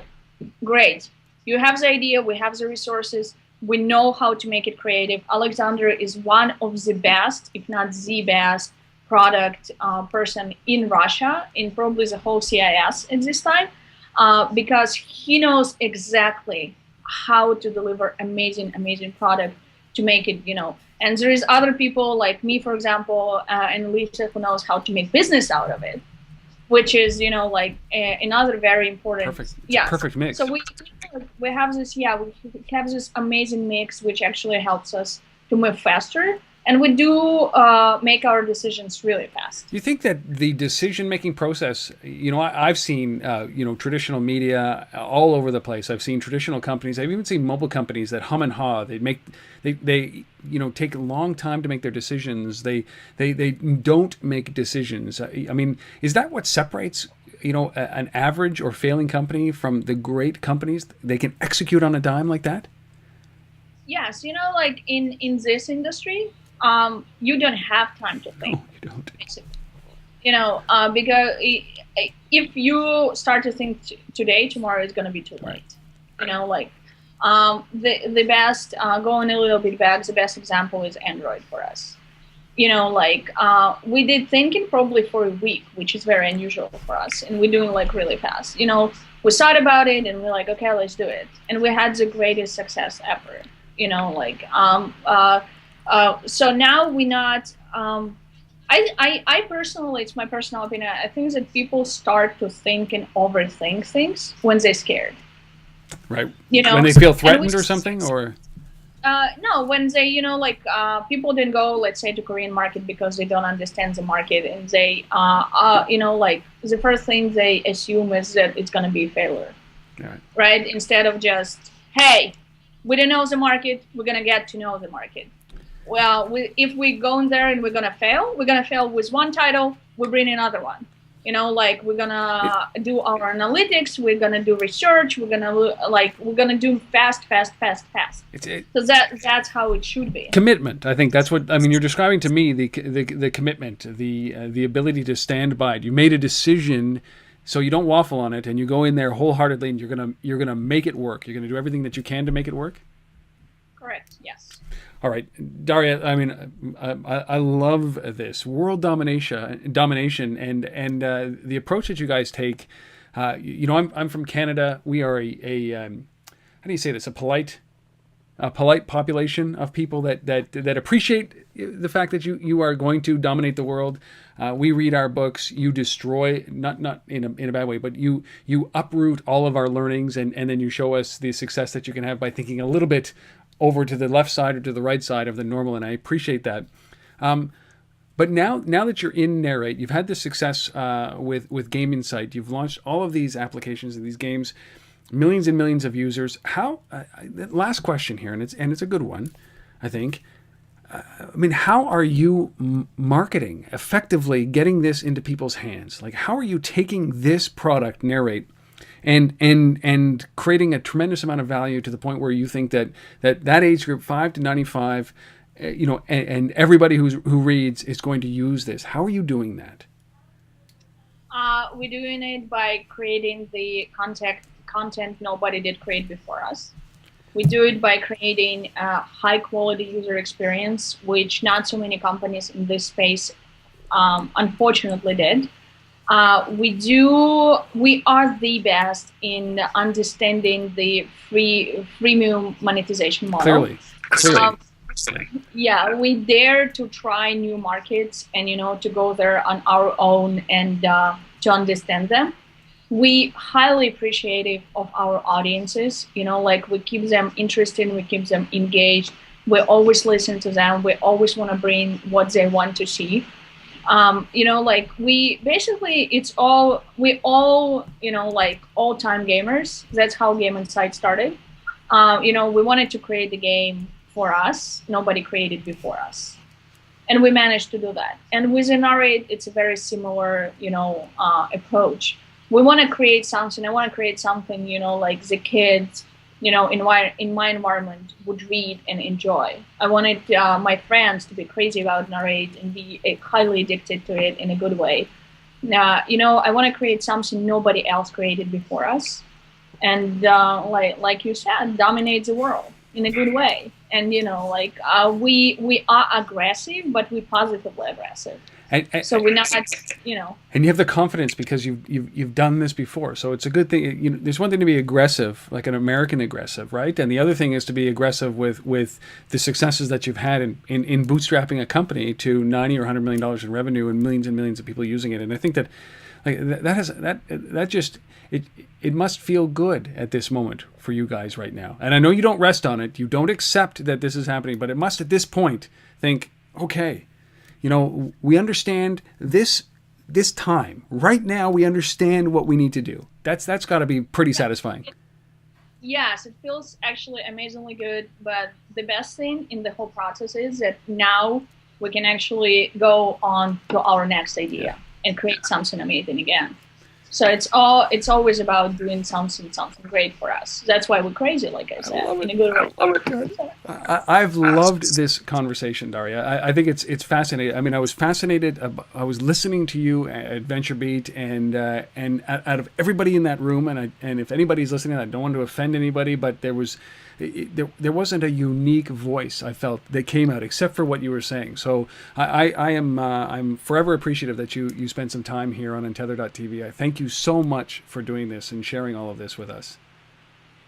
great. You have the idea, we have the resources, we know how to make it creative. Alexander is one of the best, if not the best, product person in Russia, in probably the whole CIS at this time, because he knows exactly how to deliver amazing product to make it, and there is other people like me, for example, and Lisa, who knows how to make business out of it, which is, another very important. Perfect. Yeah, perfect mix. So we have this, we have this amazing mix, which actually helps us to move faster. And we do make our decisions really fast. Do you think that the decision-making process, I've seen, traditional media all over the place. I've seen traditional companies. I've even seen mobile companies that hum and haw. They take a long time to make their decisions. They don't make decisions. I mean, is that what separates, an average or failing company from the great companies? They can execute on a dime like that? Yes, like in this industry, you don't have time to think. No, you don't. Because if you start to think today, tomorrow is going to be too late. Right. The best, going a little bit back, the best example is Android for us. We did thinking probably for a week, which is very unusual for us, and we're doing really fast. We thought about it and we're like, okay, let's do it, and we had the greatest success ever. So now we're not. I personally, it's my personal opinion, I think that people start to think and overthink things when they're scared. Right. When they feel threatened or something, or. No, when they, people didn't go, let's say, to Korean market because they don't understand the market, and they, the first thing they assume is that it's going to be a failure, right? Instead of just, hey, we don't know the market, we're going to get to know the market. Well, if we go in there and we're going to fail with one title, we bring another one. We're going to do our analytics, we're going to do research, we're going to do fast. So that's how it should be. Commitment. I think that's what, you're describing to me, the commitment, the ability to stand by it. You made a decision, so you don't waffle on it, and you go in there wholeheartedly, and you're going to make it work. You're going to do everything that you can to make it work? Correct, yes. All right, Darya, I love this world domination, and the approach that you guys take. I'm from Canada. We are a how do you say this? A polite population of people that appreciate the fact that you are going to dominate the world. We read our books. You destroy, not in a bad way, but you uproot all of our learnings, and then you show us the success that you can have by thinking a little bit over to the left side or to the right side of the normal, and I appreciate that. But now that you're in NARR8, you've had this success with Game Insight. You've launched all of these applications of these games, millions and millions of users. How? Last question here, and it's a good one, I think. How are you marketing effectively, getting this into people's hands? Like, how are you taking this product, NARR8, and creating a tremendous amount of value to the point where you think that age group 5 to 95, and everybody who reads is going to use this? How are you doing that? We're doing it by creating the content nobody did create before us. We do it by creating a high quality user experience, which not so many companies in this space unfortunately did. We are the best in understanding the freemium monetization model. Clearly. We dare to try new markets and, to go there on our own and to understand them. We highly appreciative of our audiences, we keep them interested, we keep them engaged. We always listen to them. We always want to bring what they want to see. We basically, we all all-time gamers. That's how Game Insight started. We wanted to create the game for us. Nobody created before us. And we managed to do that. And within NARR8, it's a very similar, approach. We want to create something. I want to create something, like the kids, in my environment would read and enjoy. I wanted my friends to be crazy about NARR8 and be highly addicted to it in a good way. I want to create something nobody else created before us. and like you said, dominates the world in a good way. And we are aggressive, but we positively aggressive. So we're not, And you have the confidence because you've done this before, so it's a good thing. There's one thing to be aggressive, like an American aggressive, right? And the other thing is to be aggressive with the successes that you've had in bootstrapping a company to 90 or $100 million in revenue and millions of people using it. And I think that it must feel good at this moment for you guys right now. And I know you don't rest on it, you don't accept that this is happening, but it must at this point think, okay, we understand this time. Right now, we understand what we need to do. That's got to be pretty satisfying. Yes, it feels actually amazingly good. But the best thing in the whole process is that now we can actually go on to our next idea and create something amazing again. So it's always about doing something great for us. That's why we're crazy, like I said, in a good way. I've loved this conversation, Darya. I think it's fascinating. I mean, I was fascinated. I was listening to you at VentureBeat, and out of everybody in that room, and if anybody's listening, I don't want to offend anybody, but there wasn't a unique voice I felt that came out except for what you were saying. So I'm forever appreciative that you spent some time here on Untether.tv. I thank you so much for doing this and sharing all of this with us.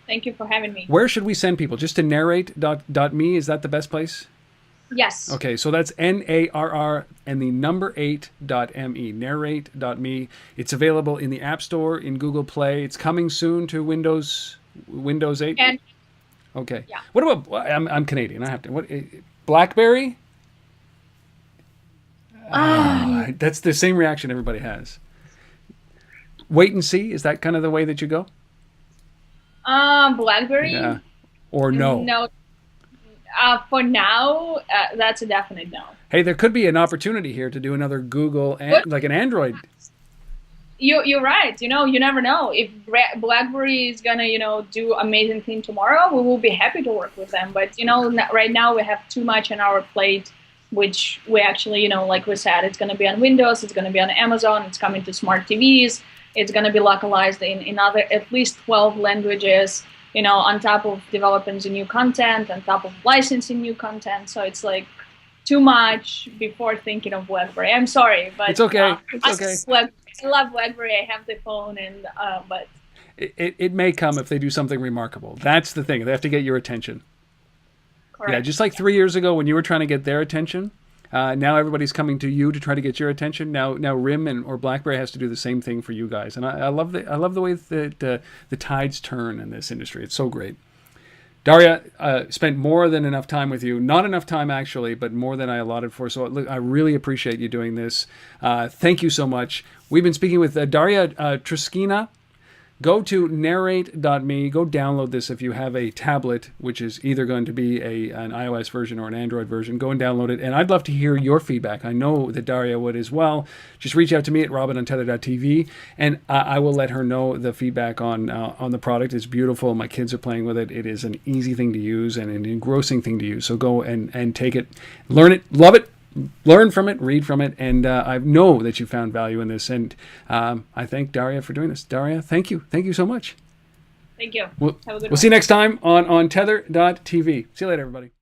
Thank you for having me. Where should we send people? Just to narr8.me? Is that the best place? Yes. Okay, so that's NARR and the number 8.me, narr8.me. It's available in the App Store, in Google Play. It's coming soon to Windows 8. And okay. Yeah. What about, I'm Canadian. I have to, what, BlackBerry? That's the same reaction everybody has. Wait and see. Is that kind of the way that you go? BlackBerry? Yeah. Or no? No. For now, that's a definite no. Hey, there could be an opportunity here to do another Google, like an Android. You're right. You never know. If BlackBerry is gonna, do amazing thing tomorrow, we will be happy to work with them. But right now we have too much on our plate, which we actually, like we said, it's gonna be on Windows, it's gonna be on Amazon, it's coming to smart TVs, it's gonna be localized in other at least 12 languages. On top of developing the new content, on top of licensing new content. So it's like too much before thinking of BlackBerry. I'm sorry, but it's okay. It's okay. I love BlackBerry. I have the phone, but it may come if they do something remarkable. That's the thing. They have to get your attention. Correct. Yeah, just like 3 years ago when you were trying to get their attention. Now everybody's coming to you to try to get your attention. Now RIM or BlackBerry has to do the same thing for you guys. And I love the way that the tides turn in this industry. It's so great. Darya, spent more than enough time with you. Not enough time, actually, but more than I allotted for. So I really appreciate you doing this. Thank you so much. We've been speaking with Darya Trushkina. Go to narr8.me. Go download this if you have a tablet, which is either going to be an iOS version or an Android version. Go and download it. And I'd love to hear your feedback. I know that Darya would as well. Just reach out to me at robin@untether.tv, and I will let her know the feedback on the product. It's beautiful. My kids are playing with it. It is an easy thing to use and an engrossing thing to use. So go and take it, learn it, love it. Learn from it, read from it, and I know that you found value in this. And I thank Darya for doing this. Darya, thank you. Thank you so much. Thank you. We'll see you next time on Tether.tv. See you later, everybody.